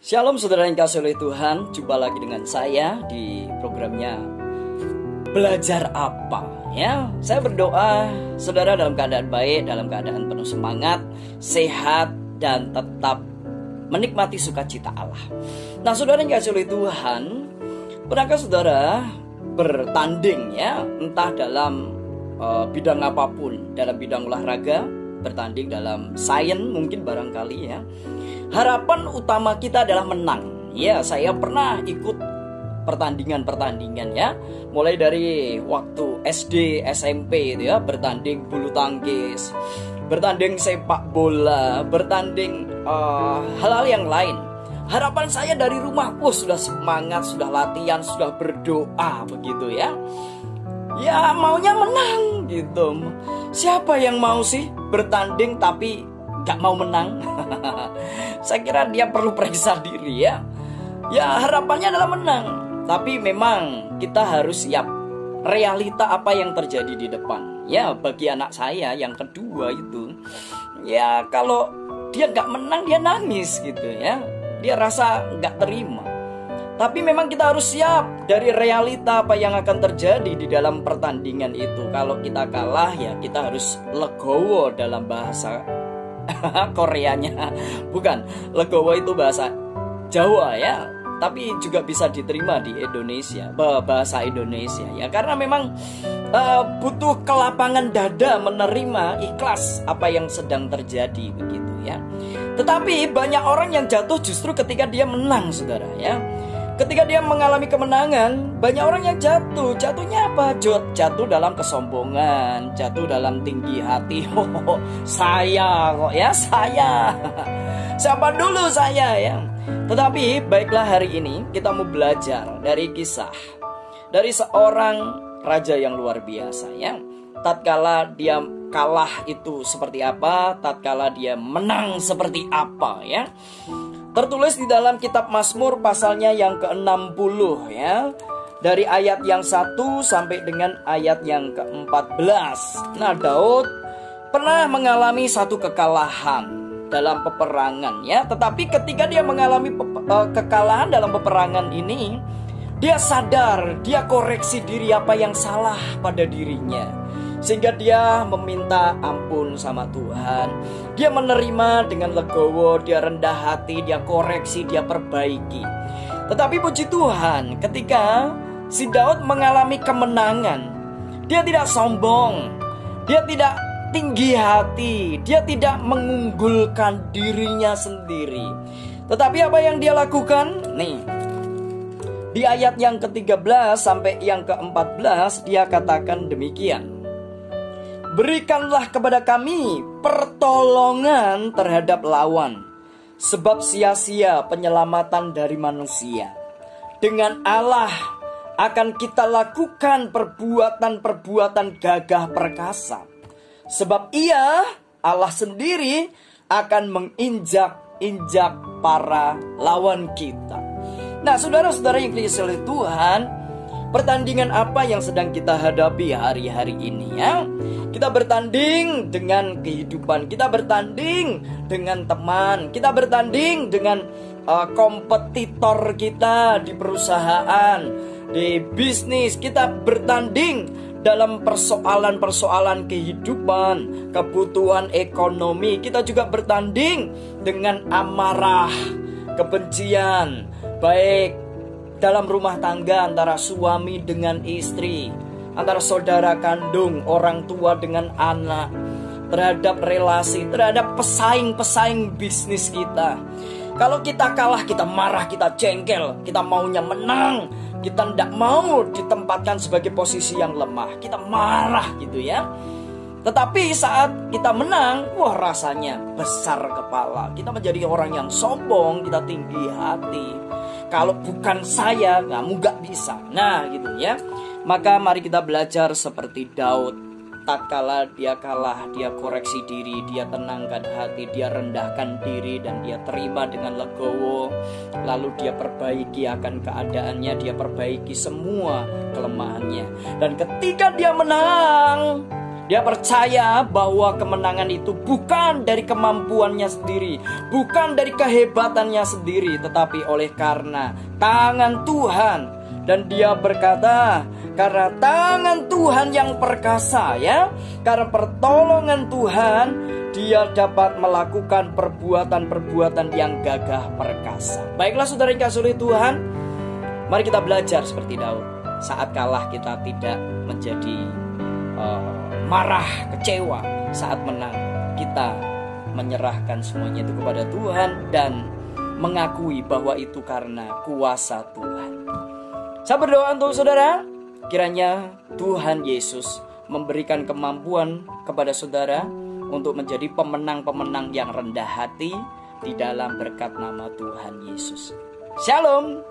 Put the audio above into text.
Shalom saudara yang kasih oleh Tuhan. Jumpa lagi dengan saya di programnya Belajar Apa ya. Saya berdoa saudara dalam keadaan baik, dalam keadaan penuh semangat, sehat, dan tetap menikmati sukacita Allah. Nah saudara yang kasih oleh Tuhan, pernahkah saudara bertanding ya, entah dalam bidang apapun, dalam bidang olahraga, bertanding dalam sains mungkin barangkali ya. Harapan utama kita adalah menang. Ya, saya pernah ikut pertandingan-pertandingan ya. Mulai dari waktu SD, SMP itu ya, bertanding bulu tangkis, bertanding sepak bola, bertanding hal-hal yang lain. Harapan saya dari rumah, sudah semangat, sudah latihan, sudah berdoa begitu ya. Ya maunya menang gitu. Siapa yang mau sih bertanding tapi gak mau menang? Saya kira dia perlu periksa diri ya. Ya harapannya adalah menang, tapi memang kita harus siap realita apa yang terjadi di depan. Ya bagi anak saya yang kedua itu, ya kalau dia gak menang dia nangis gitu ya. Dia rasa gak terima. Tapi memang kita harus siap dari realita apa yang akan terjadi di dalam pertandingan itu. Kalau kita kalah ya kita harus legowo dalam bahasa Koreanya. Bukan, legowo itu bahasa Jawa ya, tapi juga bisa diterima di Indonesia, bahasa Indonesia ya. Karena memang butuh kelapangan dada menerima ikhlas apa yang sedang terjadi begitu ya. Tetapi banyak orang yang jatuh justru ketika dia menang saudara ya. Ketika dia mengalami kemenangan, banyak orang yang jatuh. Jatuhnya apa? Jatuh dalam kesombongan, jatuh dalam tinggi hati. Saya kok ya, saya. Siapa dulu saya ya. Tetapi baiklah hari ini kita mau belajar dari kisah dari seorang raja yang luar biasa ya. Tatkala dia kalah itu seperti apa, tatkala dia menang seperti apa ya. Tertulis di dalam kitab Mazmur pasalnya yang ke-60 ya. Dari ayat yang 1 sampai dengan ayat yang ke-14. Nah Daud pernah mengalami satu kekalahan dalam peperangan ya. Tetapi ketika dia mengalami kekalahan dalam peperangan ini, dia sadar, dia koreksi diri apa yang salah pada dirinya. Sehingga dia meminta ampun sama Tuhan. Dia menerima dengan legowo, dia rendah hati, dia koreksi, dia perbaiki. Tetapi puji Tuhan, ketika si Daud mengalami kemenangan, dia tidak sombong, dia tidak tinggi hati, dia tidak mengunggulkan dirinya sendiri. Tetapi apa yang dia lakukan? Nih, di ayat yang ke-13 sampai yang ke-14 dia katakan demikian. Berikanlah kepada kami pertolongan terhadap lawan, sebab sia-sia penyelamatan dari manusia. Dengan Allah akan kita lakukan perbuatan-perbuatan gagah perkasa, sebab Ia, Allah sendiri, akan menginjak-injak para lawan kita. Nah saudara-saudara yang dikasihi oleh Tuhan, pertandingan apa yang sedang kita hadapi hari-hari ini ya? Kita bertanding dengan kehidupan, kita bertanding dengan teman, kita bertanding dengan kompetitor kita di perusahaan, di bisnis, kita bertanding dalam persoalan-persoalan kehidupan, kebutuhan ekonomi. Kita juga bertanding dengan amarah, kebencian, baik dalam rumah tangga antara suami dengan istri, antara saudara kandung, orang tua dengan anak, terhadap relasi, terhadap pesaing-pesaing bisnis kita. Kalau kita kalah, kita marah, kita jengkel, kita maunya menang, kita tidak mau ditempatkan sebagai posisi yang lemah, kita marah gitu ya. Tetapi saat kita menang, wah rasanya besar kepala, kita menjadi orang yang sombong, kita tinggi hati. Kalau bukan saya, kamu gak bisa. Nah gitu ya. Maka mari kita belajar seperti Daud. Tatkala dia kalah, dia koreksi diri, dia tenangkan hati, dia rendahkan diri, dan dia terima dengan legowo. Lalu dia perbaiki akan keadaannya, dia perbaiki semua kelemahannya. Dan ketika dia menang, Dia percaya bahwa kemenangan itu bukan dari kemampuannya sendiri, bukan dari kehebatannya sendiri, tetapi oleh karena tangan Tuhan. Dan dia berkata, karena tangan Tuhan yang perkasa, ya, karena pertolongan Tuhan, dia dapat melakukan perbuatan-perbuatan yang gagah perkasa. Baiklah saudara yang kasih oleh Tuhan, mari kita belajar seperti Daud. Saat kalah kita tidak menjadi marah, kecewa. Saat menang kita menyerahkan semuanya itu kepada Tuhan dan mengakui bahwa itu karena kuasa Tuhan. Saya berdoa untuk saudara, kiranya Tuhan Yesus memberikan kemampuan kepada saudara untuk menjadi pemenang-pemenang yang rendah hati di dalam berkat nama Tuhan Yesus. Shalom.